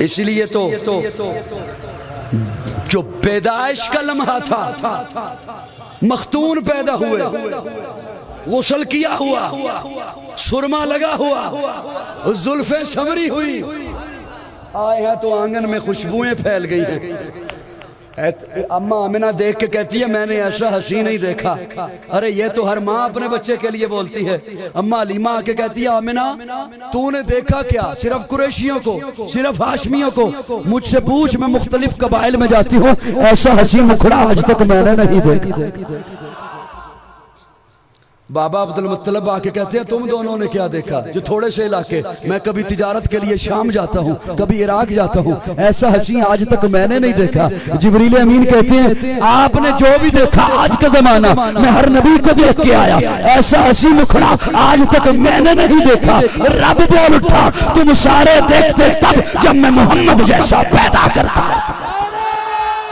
اس لیے تو جو پیدائش کا لمحہ تھا، مختون پیدا ہوئے، غسل کیا ہوا، سرما لگا ہوا، زلفیں سنوری ہوئی، آئے ہیں تو آنگن میں خوشبوئیں پھیل گئی ہیں۔ اماں آمنہ دیکھ کے کہتی ہے میں نے ایسا حسین نہیں دیکھا۔ ارے یہ تو ہر ماں اپنے بچے کے لیے بولتی ہے۔ اماں علیمہ آ کے کہتی ہے آمنہ تو نے دیکھا کیا؟ صرف قریشیوں کو، صرف ہاشمیوں کو؟ مجھ سے پوچھ، میں مختلف قبائل میں جاتی ہوں، ایسا حسین مکھڑا آج تک میں نے نہیں دیکھا۔ بابا عبدالمطلب آ کے کہتے ہیں تم دونوں نے کیا دیکھا؟ جو تھوڑے سے علاقے، میں کبھی تجارت کے لیے شام جاتا ہوں، کبھی عراق جاتا ہوں، ایسا حسین آج تک میں نے نہیں دیکھا۔ جبریل امین کہتے ہیں آپ نے جو بھی دیکھا آج کا زمانہ، میں ہر نبی کو دیکھ کے آیا، ایسا حسین مکھڑا آج تک میں نے نہیں دیکھا۔ رب بول اٹھا تم سارے دیکھتے تب جب میں محمد جیسا پیدا کرتا۔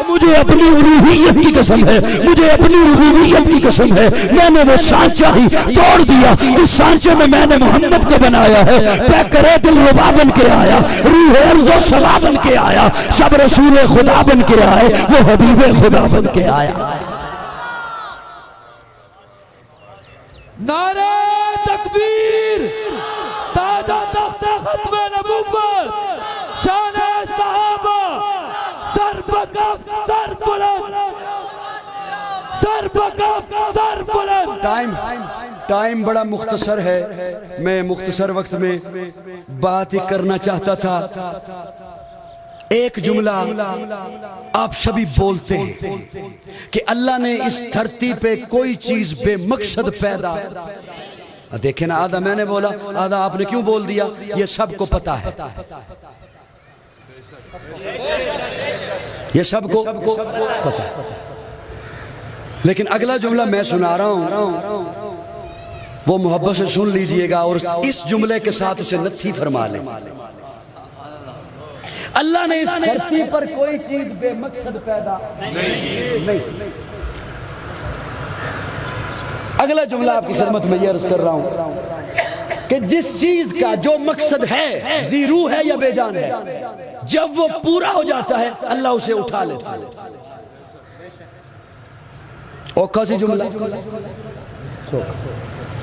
مجھے اپنی الوہیت کی قسم ہے، مجھے اپنی ربوبیت کی قسم ہے، میں نے وہ سانچہ ہی توڑ دیا جس سانچے میں میں نے محمد کو بنایا ہے۔ پیکرے دل ربا بن کے آیا، روح عرض و سما بن کے آیا، سب رسول خدا بن کے آئے، وہ حبیب خدا بن کے آیا۔ نعرہ تکبیر، تاجہ تخت ختم نبوت، شان صحابہ، سر بکف سر بلند، سر بکف سر بلند۔ ٹائم بڑا مختصر ہے، میں مختصر وقت میں بات ہی کرنا چاہتا تھا۔ ایک جملہ آپ سبھی بولتے ہیں کہ اللہ نے اس دھرتی پہ کوئی چیز بے مقصد پیدا۔ دیکھیں نا، آدھا میں نے بولا، آدھا آپ نے کیوں بول دیا، یہ سب کو پتا ہے، یہ سب کو پتا ہے۔ لیکن اگلا جملہ میں سنا رہا ہوں، وہ محبت سے سن لیجئے گا اور اس جملے کے ساتھ اسے نتھی فرما لیں۔ اللہ نے اس دھرتی پر کوئی چیز بے مقصد پیدا نہیں۔ اگلا جملہ آپ کی خدمت میں یہ عرض کر رہا ہوں کہ جس چیز کا جو مقصد ہے، ذی روح ہے یا بے جان ہے، جب وہ پورا ہو جاتا ہے اللہ اسے اٹھا لیتا ہے۔ اوکھا سی جملہ،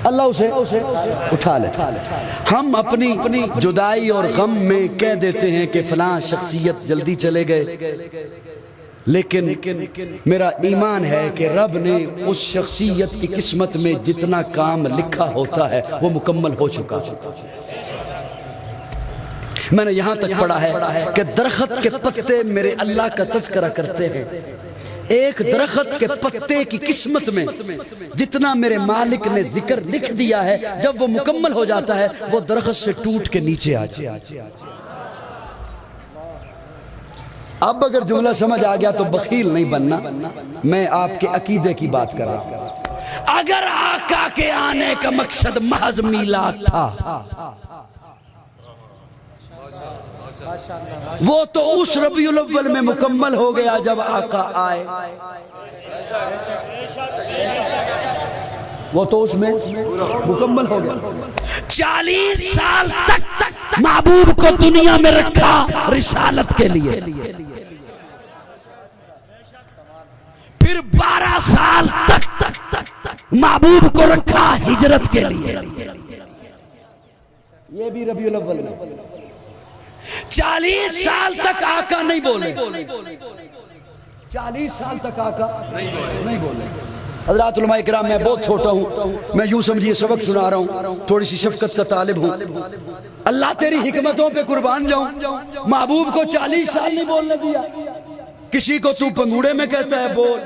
اللہ اسے اٹھا لیتا ہے۔ ہم اپنی جدائی اور غم میں کہہ دیتے ہیں کہ فلاں شخصیت جلدی چلے گئے، لیکن میرا ایمان ہے کہ رب نے اس شخصیت کی قسمت میں جتنا کام لکھا ہوتا ہے وہ مکمل ہو چکا ہوتا ہے۔ میں نے یہاں تک پڑھا ہے کہ درخت کے پتے میرے اللہ کا تذکرہ کرتے ہیں۔ ایک درخت کے پتے کی قسمت میں جتنا میرے مالک نے ذکر لکھ دیا ہے، جب وہ مکمل ہو جاتا ہے وہ درخت سے ٹوٹ کے نیچے آ جاتا ہے۔ اب اگر جملہ سمجھ آ گیا تو بخیل نہیں بننا، میں آپ کے عقیدے کی بات کر رہا ہوں۔ اگر آقا کے آنے کا مقصد محض میلاد تھا، وہ تو اس ربیع الاول میں مکمل ہو گیا جب آقا آئے، وہ تو اس میں مکمل ہو گیا۔ 40 سال تک محبوب کو دنیا میں رکھا رسالت کے لیے، پھر 12 سال تک محبوب کو رکھا ہجرت کے لیے، یہ بھی ربیع الاول میں۔ 40 سال تک آقا نہیں بولے، 40 سال تک آقا نہیں بولے۔ حضرات علماء کرام، میں بہت چھوٹا ہوں، میں یوں سمجھیے سبق سنا رہا ہوں، تھوڑی سی شفقت کا طالب ہوں۔ اللہ تیری حکمتوں پہ قربان جاؤں، محبوب کو 40 سال نہیں بولنے دیا۔ کسی کو تو پنگوڑے میں کہتا ہے بول،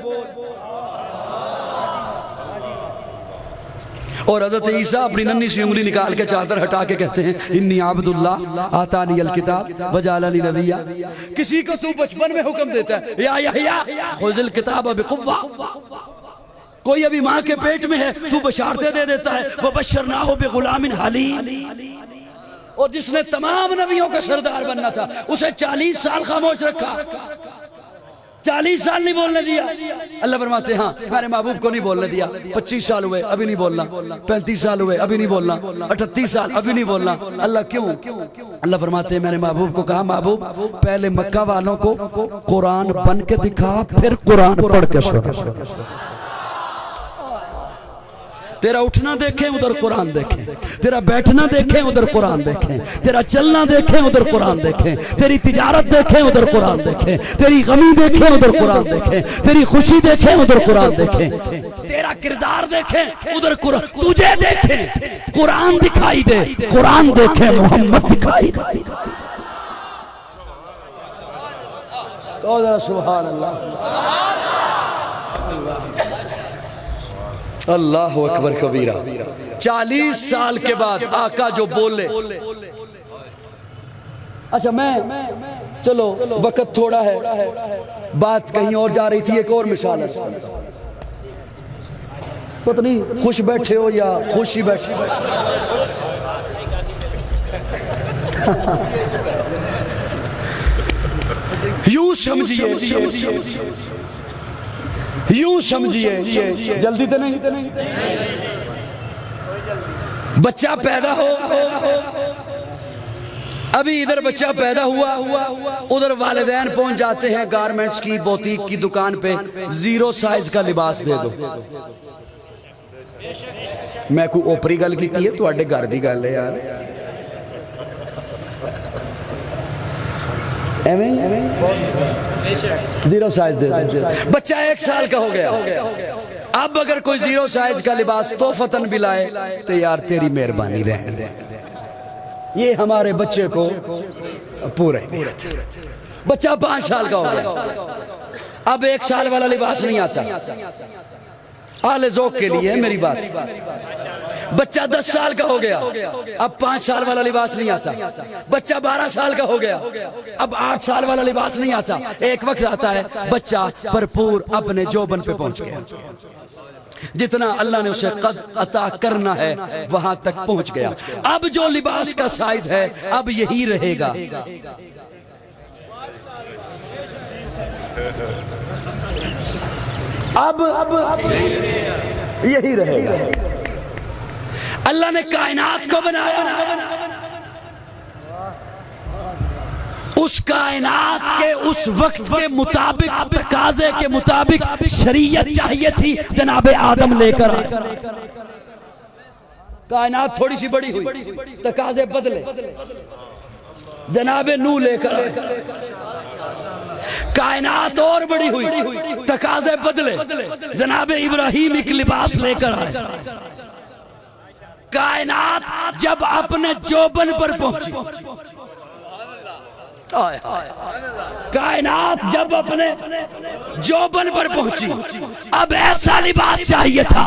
اور حضرت عیسیٰ اپنی ننھی سی انگلی نکال کے چادر ہٹا کے کہتے ہیں انی عبد اللہ آتانی الکتاب وجعلنی نبیا۔ کسی کو تو بچپن میں حکم دیتا ہے یا یحییٰ خذ الکتاب بقوہ، کوئی ابھی ماں کے پیٹ میں ہے تو بشارتیں دے دیتا ہے وبشرناہ بغلام حلیم۔ اور جس نے تمام نبیوں کا سردار بننا تھا اسے 40 سال خاموش رکھا، 40 سال نہیں بولنے دیا۔ اللہ فرماتے ہیں ہاں ہمارے محبوب کو نہیں بولنے دیا، 25 سال ہوئے ابھی نہیں بولنا، 35 سال ہوئے ابھی نہیں بولنا، 38 سال ابھی نہیں بولنا۔ اللہ کیوں؟ اللہ فرماتے ہیں میں نے محبوب کو کہا محبوب پہلے مکہ والوں کو قرآن بن کے دکھا پھر قرآن پڑھ کے سنا. تیرا اٹھنا دیکھیں ادھر قرآن دیکھیں, تیرا بیٹھنا دیکھیں ادھر قرآن دیکھیں, تیرا چلنا دیکھیں ادھر قرآن دیکھیں, تیری تجارت دیکھیں ادھر قرآن دیکھیں, تیری غمی دیکھیں ادھر قرآن دیکھیں, تیری خوشی دیکھیں ادھر قرآن دیکھیں, تیرا کردار دیکھیں ادھر قرآن, تجھے دیکھیں قرآن دکھائی دے, قرآن دیکھیں محمد دکھائی دے. سبحان اللہ, اللہ اکبر کبیرہ. 40 سال کے بعد آقا جو بولے. اچھا میں چلو وقت تھوڑا ہے, بات کہیں اور جا رہی تھی. ایک اور مثال ہے, پتہ نہیں خوش بیٹھے ہو یا خوشی بیٹھے. یوں سمجھیے, یوں سمجھیے, جلدی تو نہیں, بچہ پیدا ہو, ابھی ادھر بچہ پیدا ہوا, ادھر والدین پہنچ جاتے ہیں گارمنٹس کی بوتیک کی دکان پہ, 0 سائز کا لباس دے دو. میں کوئی اوپری گل کی ہے, تو اڈے گھر دی گل ہے یار. 0 سائز دے دو. بچہ 1 سال کا ہو گیا, اب اگر کوئی 0 سائز کا لباس تحفتاً بھی لائے تو یار تیری مہربانی رہنے دے, یہ ہمارے بچے کو پورا ہی. بچہ 5 سال کا ہو گیا, اب 1 سال والا لباس نہیں آتا. اہل ذوق کے لیے میری بات. بچہ 10 سال کا ہو گیا, اب 5 سال والا لباس نہیں آتا. بچہ 12 سال کا ہو گیا, اب 8 سال والا لباس نہیں آتا. ایک وقت آتا ہے بچہ بھرپور اپنے جوبن پہ پہنچ گیا, جتنا اللہ نے اسے قد عطا کرنا ہے وہاں تک پہنچ گیا. اب جو لباس کا سائز ہے اب یہی رہے گا. اب یہی رہے گا. اللہ نے کائنات کو بنایا, اس کائنات کے اس وقت کے مطابق, تقاضے کے مطابق شریعت چاہیے تھی. جناب آدم لے کر آئے, کائنات تھوڑی سی بڑی ہوئی, تقاضے بدلے, جناب نوح لے کر آئے. کائنات اور بڑی ہوئی, تقاضے بدلے, جناب ابراہیم ایک لباس لے کر آئے. کائنات جب اپنے جوبن پر پہنچی, کائنات جب اپنے جوبن پر پہنچی, اب ایسا لباس چاہیے تھا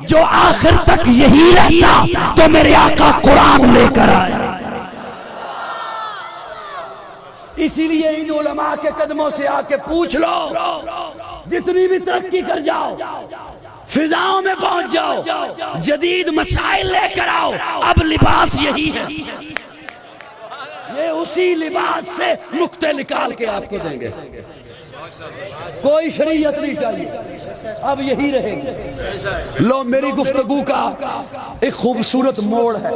جو آخر تک یہی رہتا. تو میرے آقا قرآن لے کر آئے. اسی لیے ان علماء کے قدموں سے آ کے پوچھ لو, جتنی بھی ترقی کر جاؤ, فضاؤں میں پہنچ جاؤ, جدید مسائل لے کر آؤ, اب لباس یہی ہے. یہ اسی لباس سے نقطے نکال کے آپ کو دیں گے. کوئی شریعت نہیں چاہیے, اب یہی رہے گی. لو میری گفتگو کا ایک خوبصورت موڑ ہے,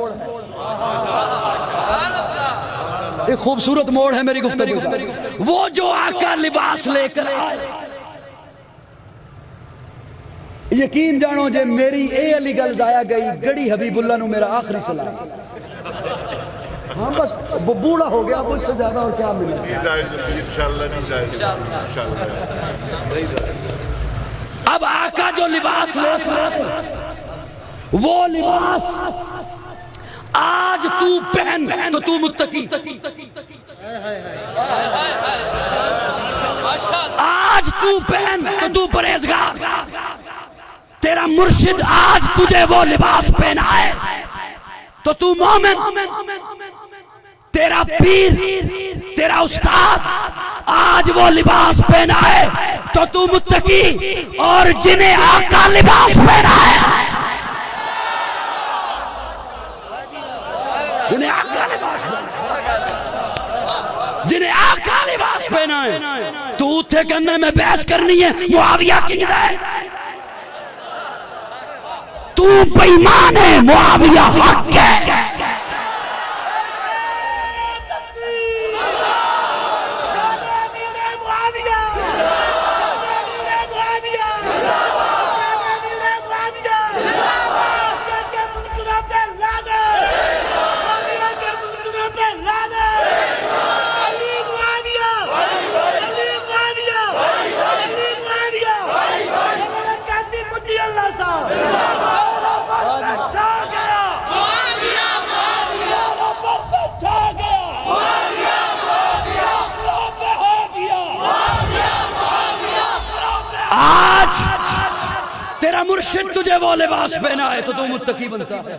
ایک خوبصورت موڑ ہے میری گفتگو کا. وہ جو آقا لباس لے کر آئے, یقین جانو جے میری اے علی گل ضائع گئی, گڑی حبیب اللہ نو میرا آخری سلام. ہاں بس بوڑھا ہو گیا, اب اس سے زیادہ اور کیا ملے. اب آقا جو لباس لے کر, وہ لباس آج تو پہن تو تو متقی, آج تو پہن تو تو پرہیزگار. تیرا مرشد آج تجھے وہ لباس پہنا ہے تو تو مومن. تیرا پیر, تیرا استاد آج وہ لباس پہنا ہے تو تو متقی. اور جنہیں آقا لباس پہنا ہے, جنہیں آقا لباس پہنا ہے, تو اتھے کرنے میں بحث کرنی ہے معاویہ کی ہدایت. تو بے ایمان ہے, معاویہ حق ہے. مرشد تجھے وہ لباس پہنائے تو متقی بنتا ہے.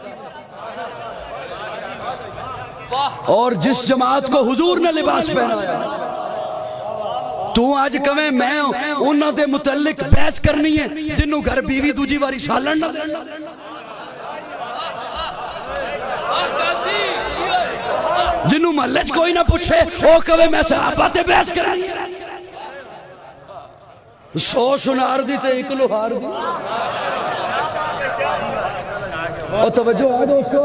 اور جس جماعت کو حضور نے لباس پہنایا تو آج کہیں میں انہاں دے متعلق بحث کرنی ہے جنہوں گھر بیوی دوجی واری سالن نہ جنہوں محلج کوئی نہ پوچھے وہ کہیں میں صحابہ تے بحث کرنی ہے. 100 سنار دی تے 1 لوہار دی. اور توجہ ہے دوستو،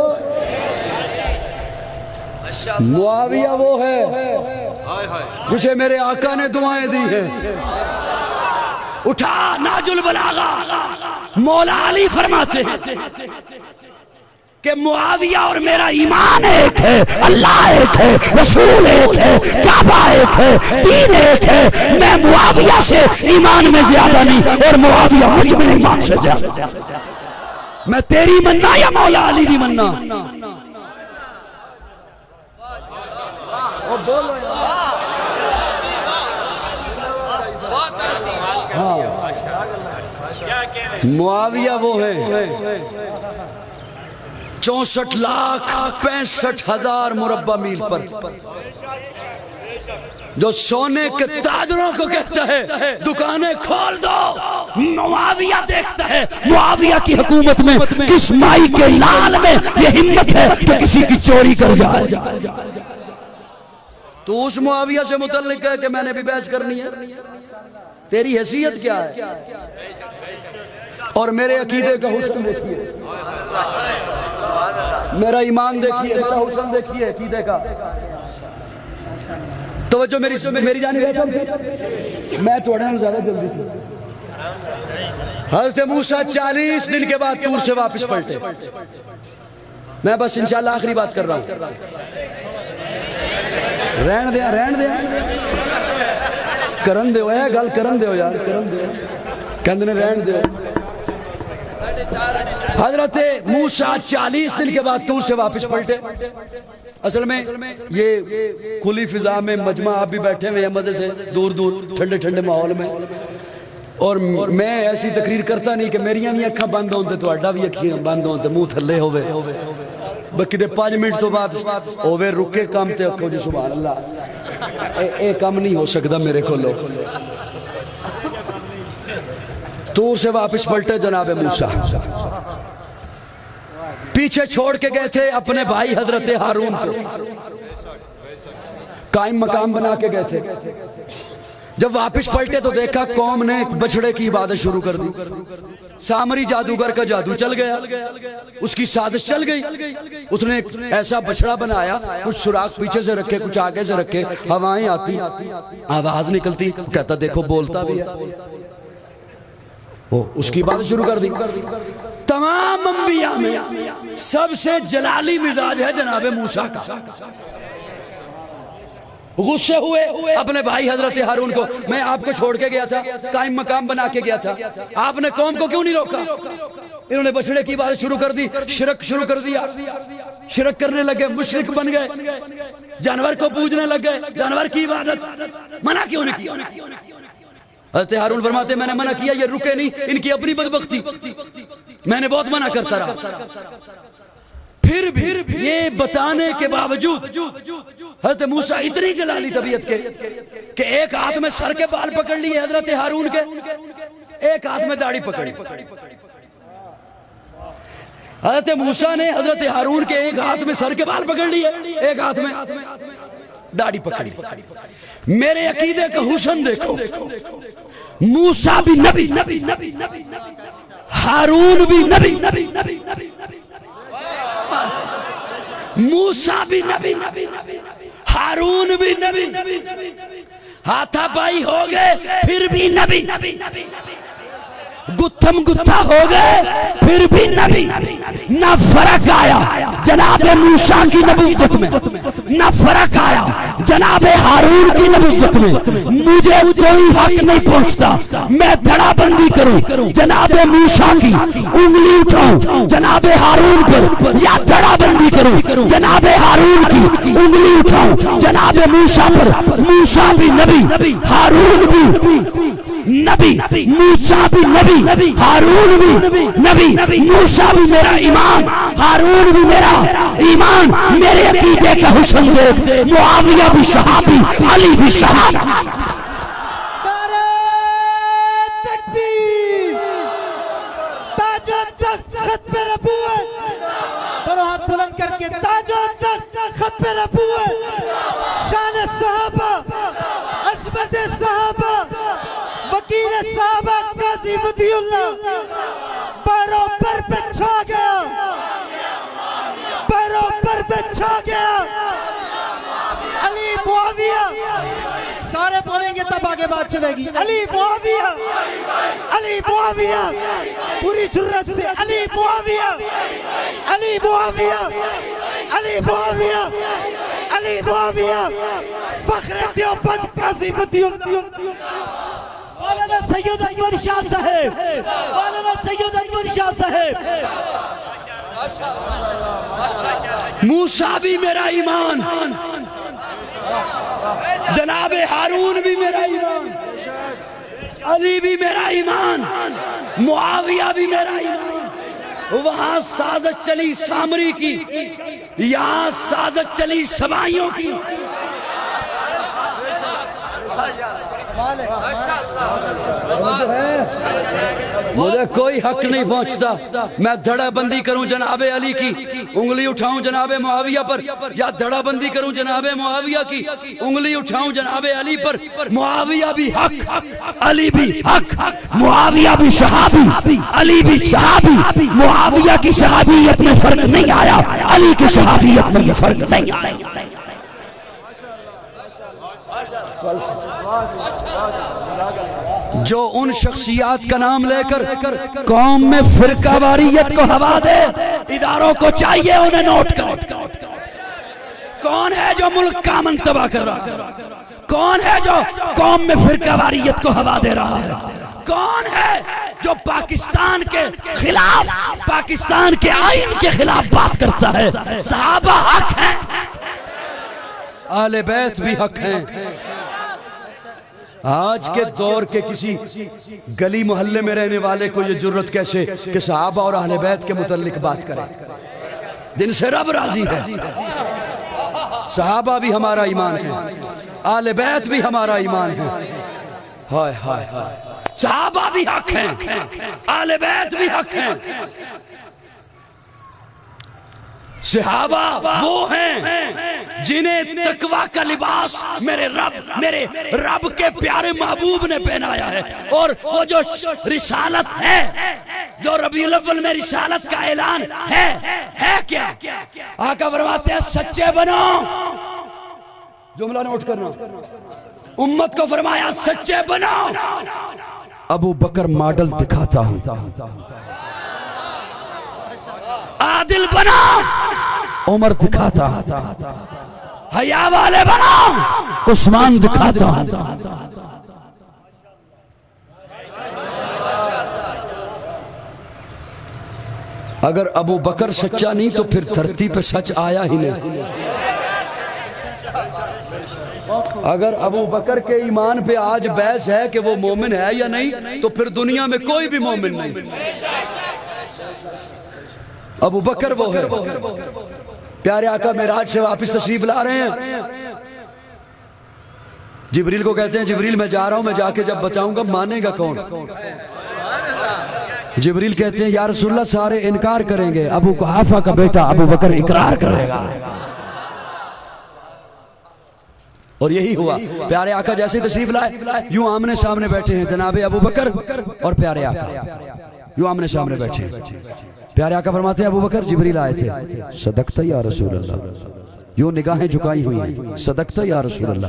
معاویہ وہ ہے جسے میرے آقا نے دعائیں دی ہیں. اٹھا ناج البلاغہ مولا علی فرماتے ہیں کہ معاویہ اور میرا ایمان ایک ہے، اللہ ایک ہے، رسول ایک ہے، کعبہ ایک ہے، دین ایک ہے. میں معاویہ سے ایمان میں زیادہ نہیں اور معاویہ مجھ میں ایمان سے زیادہ. میں تیری مننا یا مولا علی دی مننا؟ معاویہ وہ ہے 64,65,000 مربع میل پر جو سونے کے تاجروں کو کہتا ہے دکانیں کھول دو. معاویہ دیکھتا ہے معاویہ کی حکومت میں کس مائی کے لال میں یہ ہمت ہے کہ کسی کی چوری کر جائے. تو اس معاویہ سے متعلق ہے کہ میں نے بھی بحث کرنی ہے. تیری حیثیت کیا ہے اور میرے عقیدے کا حسن دیکھیے، میرا ایمان دیکھیے، میرا حسن دیکھیے عقیدے کا. توجہ میری جانب میں توڑنا زیادہ جلدی سے. حضرت موسیٰ 40 دن کے بعد طور سے واپس پلٹے. میں بس انشاءاللہ آخری بات کر رہا ہوں. رہن دیا کرن دیو اے گل کرن دیو یار کرن دیو کہندے نے رہن دیو. حضرت موسیٰ 40 دن کے بعد طور سے واپس پلٹے. اصل میں یہ کھلی فضا میں مجمع آپ بھی بیٹھے ہوئے ہیں مزے سے دور دور ٹھنڈے ٹھنڈے ماحول میں، اور میں ایسی تقریر کرتا نہیں کہ میریاں بھی اکھاں بند ہوں تے تہاڈا بھی اکھاں بند ہوں تے منہ تھلے ہوے بکی دے 5 منٹ تو بعد ہوے رکے کام تے اکھو جی سبحان اللہ اے کام نہیں ہو سکدا میرے کولوں. طور سے واپس پلٹے جناب موسیٰ، پیچھے چھوڑ کے گئے تھے اپنے بھائی حضرت ہارون کو، قائم مقام بنا کے گئے تھے. جب واپس پلٹے تو دیکھا قوم نے بچڑے کی عبادت شروع کر دی. سامری جادوگر کا جادو چل گیا، اس کی سازش چل گئی. اس نے ایک ایسا بچڑا بنایا، کچھ سوراخ پیچھے سے رکھے کچھ آگے سے رکھے، ہوائیں آتی آواز نکلتی، کہتا دیکھو بولتا بھی ہے. وہ اس کی عبادت شروع کر دی. تمام انبیاء میں سب سے جلالی مزاج ہے جناب موسیٰ کا. غصے ہوئے اپنے بھائی حضرت ہارون کو، میں آپ کو چھوڑ کے گیا تھا، قائم مقام بنا کے گیا تھا، آپ نے قوم کو کیوں نہیں روکا؟ انہوں نے بچڑے کی عبادت شروع کر دی، شرک شروع کر دیا، شرک کرنے لگے، مشرک بن گئے، جانور کو پوجنے لگے. جانور کی عبادت منع کیوں نہیں کیا؟ حضرت ہارون فرماتے میں نے منع کیا، یہ رکے نہیں، ان کی اپنی بدبختی، میں نے بہت منع کرتا رہا. پھر بھی یہ بتانے کے باوجود حضرت موسیٰ اتنی جلالی طبیعت کے کہ ایک ہاتھ میں سر کے بال پکڑ لیے حضرت ہارون کے، ایک ہاتھ میں داڑھی پکڑی. حضرت موسیٰ نے حضرت ہارون کے ایک ہاتھ میں سر کے بال پکڑ لیے، ایک ہاتھ میں داڑھی پکڑی. میرے عقیدے کا حسن دیکھو، موسیٰ بھی نبی، ہارون بھی نبی، موسیٰ بھی نبی، ہارون بھی نبی، ہاتھا پائی ہو گئے پھر بھی نبی، گتھم گتھا ہو گئے پھر بھی نبی. نہ فرق آیا جناب موسیٰ کی نبوت میں، نہ فرق آیا جناب ہارون کی نبوت میں. مجھے کوئی حق نہیں پہنچتا میں دھڑا بندی کروں جناب موسیٰ کی انگلی اٹھاؤں جناب ہارون پر، یا دھڑا بندی کروں جناب ہارون کی انگلی اٹھاؤں جناب موسیٰ پر. موسیٰ بھی نبی، ہارون بھی نبی، موسیٰ بھی نبی، ہارون بھی نبی، موسیٰ بھی میرا ایمان، ہارون بھی میرا ایمان، میرے عقیدے کا حسن دیکھ، معاویہ بھی صحابی، علی بھی صحابی۔ تاج و تخت ختم نبوت، دونوں ہاتھ بلند کر کے تاج و تخت ختم نبوت، شان صحابہ، عظمت صحابہ، وکیل صحابہ قاضی بدی اللہ پیروں پر پہ چھا گیا، پیروں پر پہ چھا گیا، علی معاویہ، سارے بولیں گے تب آگے بات چلے گی، علی معاویہ، علی معاویہ، پوری جرت سے علی معاویہ، علی معاویہ، علی معاویہ، علی معاویہ، فخر دیوبند قاضی بدی اللہ، مولانا سید اکبر شاہ صاحب، مولانا سید اکبر شاہ صاحب۔ موسیٰ بھی میرا ایمان، جناب ہارون بھی میرا ایمان، علی بھی میرا ایمان، معاویہ بھی میرا ایمان۔ وہاں سازش چلی سامری کی، یہاں سازش چلی سبائیوں کی۔ مجھے کوئی حق نہیں پہنچتا میں دھڑا بندی کروں جناب علی کی، انگلی اٹھاؤں جناب معاویہ پر، یا دھڑا بندی کروں جناب معاویہ کی، انگلی اٹھاؤں جناب علی پر۔ معاویہ بھی حق، علی بھی حق، معاویہ بھی صحابی، علی بھی صحابی۔ معاویہ کی صحابیت میں فرق نہیں آیا، علی کی صحابیت میں یہ فرق نہیں آیا۔ جو ان شخصیات کا نام لے کر قوم میں فرقہ واریت کو ہوا دے، اداروں کو چاہیے انہیں نوٹ کرو۔ کون ہے جو ملک کا امن تباہ کر رہا ہے؟ کون ہے جو قوم میں فرقہ واریت کو ہوا دے رہا ہے؟ کون ہے جو پاکستان کے خلاف، پاکستان کے آئین کے خلاف بات کرتا ہے؟ صحابہ حق ہیں، آل بیت بھی حق ہیں۔ آج کے دور کے کسی گلی محلے میں رہنے والے کو یہ جرت کیسے کہ صحابہ اور اہل بیت کے متعلق بات کرے؟ دن سے رب راضی ہے۔ صحابہ بھی ہمارا ایمان ہے، اہل بیت بھی ہمارا ایمان ہے۔ ہائے ہائے ہائے، صحابہ بھی حق ہیں، اہل بیت بھی حق ہیں۔ صحابہ وہ ہیں جنہیں تقویٰ کا لباس میرے رب کے پیارے محبوب نے پہنایا ہے، اور وہ جو رسالت ہے، جو ربیع الاول میں رسالت کا اعلان ہے کیا؟ آقا فرماتے ہیں سچے بنو، جملہ نوٹ کرنا، امت کو فرمایا سچے بنو۔ ابو بکر ماڈل دکھاتا ہوں، عادل بنا، عمر دکھاتا، حیا والے بنا، عثمان دکھاتا۔ اگر ابو بکر سچا نہیں تو پھر دھرتی پہ سچ آیا ہی نہیں۔ اگر ابو بکر کے ایمان پہ آج بحث ہے کہ وہ مومن ہے یا نہیں، تو پھر دنیا میں کوئی بھی مومن نہیں۔ ابو بکر وہ ہے۔ پیارے آقا معراج سے واپس تشریف لا رہے ہیں، جبریل کو کہتے ہیں جبریل میں جا رہا ہوں، میں جا کے جب بتاؤں گا مانے گا کون؟ جبریل کہتے ہیں یا رسول اللہ سارے انکار کریں گے، ابو قحافہ کا بیٹا ابو بکر اقرار کرے گا۔ اور یہی ہوا، پیارے آقا جیسے تشریف لائے یوں آمنے سامنے بیٹھے ہیں جناب ابو بکر اور پیارے آقا، یوں آمنے سامنے بیٹھے ہیں۔ پیارے آقا فرماتے ہیں ابو بکر جبریل آئے تھے، صدقت یا رسول اللہ، یوں نگاہیں جھکائی ہوئی ہیں، صدقت یا رسول اللہ،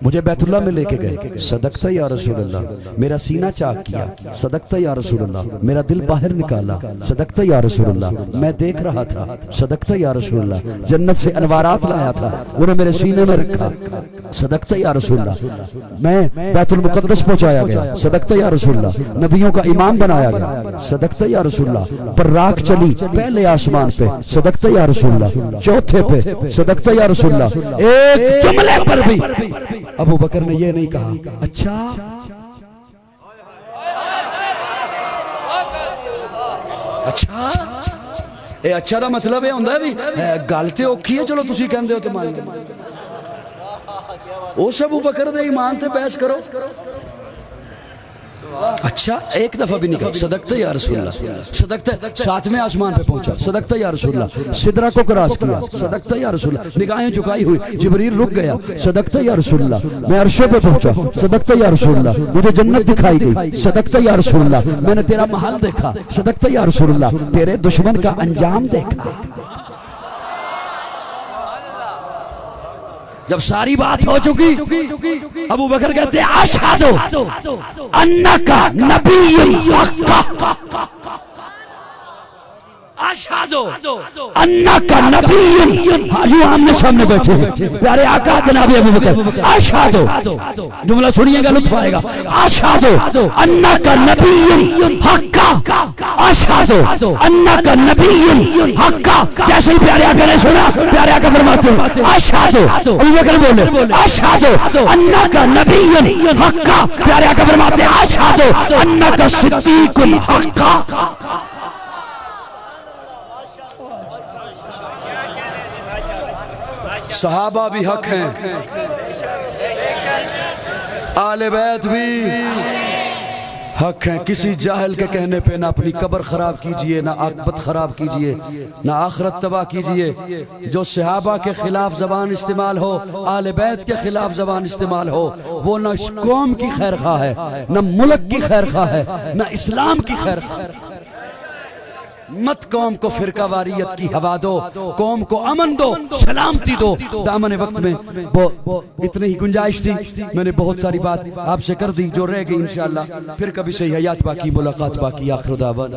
مجھے بیت اللہ میں لے کے گئے، صدقت یا رسول اللہ، میرا سینہ چاک کیا، صدقت یا رسول اللہ، میرا دل باہر نکالا، صدقت یا رسول اللہ، میں دیکھ رہا تھا، صدقت یا رسول اللہ، جنت سے انوارات لایا تھا، انہیں میرے سینے میں رکھا، صدقت یا رسول اللہ، میں بیت المقدس پہنچایا گیا، صدقت یا رسول اللہ، نبیوں کا امام بنایا گیا، صدقت یا رسول اللہ، براق چلی پہلے آسمان پہ، صدقت یا رسول اللہ، چوتھے پہ، صدقت یا رسول اللہ۔ ایک جملے پر بھی ابو بکر نے یہ نہیں کہا اچھا اچھا اے اچھا دا مطلب یہ ہوندہ ہے بھی گل تے اوکھی ہے چلو تسی کہندے ہو تے مان لو اس ابو بکر دے ایمان تے بحث کرو اچھا ایک دفعہ بھی نہیں کہا صدقت یا رسول اللہ صدقت ساتویں آسمان پہ پہنچا صدقت یا رسول اللہ سدرہ کو کراس کیا صدقت یا رسول اللہ نگاہیں جھکائی ہوئی جبریل رک گیا صدقت یا رسول اللہ میں عرشوں پہ پہنچا صدقت یا رسول اللہ مجھے جنت دکھائی گئی صدقت یا رسول اللہ میں نے تیرا محل دیکھا صدقت یا رسول اللہ تیرے دشمن کا انجام دیکھا جب ساری بات ہو چکی ابو بکر کہتے ہیں اشہدو انکا نبی حقا اشہدو انکا نبی جو آمنے سامنے بیٹھے ہیں پیارے آقا جناب ابو بکر اشہدو جملہ سنیے گا لطف آئے گا اشہدو انکا نبی حقا اشہدو انکا نبی حقا جیسے ہی پیارے آقا نے سنا پیارے آقا فرماتے ہیں اشہدو ابو بکر بولے اشہدو انکا نبی حقا پیارے آقا فرماتے ہیں اشہدو انکا صدیق حقا صحابہ بھی حق ہیں آل بیت بھی حق ہیں کسی جاہل کے کہنے پہ نہ اپنی قبر خراب کیجئے نہ عاقبت خراب کیجئے نہ آخرت تباہ کیجئے جو صحابہ کے خلاف زبان استعمال ہو آل بیت کے خلاف زبان استعمال ہو وہ نہ قوم کی خیر خواہ ہے نہ ملک کی خیر خواہ ہے نہ اسلام کی خیر خواہ ہے مت قوم کو فرقہ واریت کی ہوا دو قوم کو امن دو سلامتی دو دامن وقت میں اتنی ہی گنجائش تھی میں نے بہت ساری بات آپ سے کر دی جو رہ گئی انشاءاللہ پھر کبھی سے حیات باقی ملاقات باقی آخر دعوان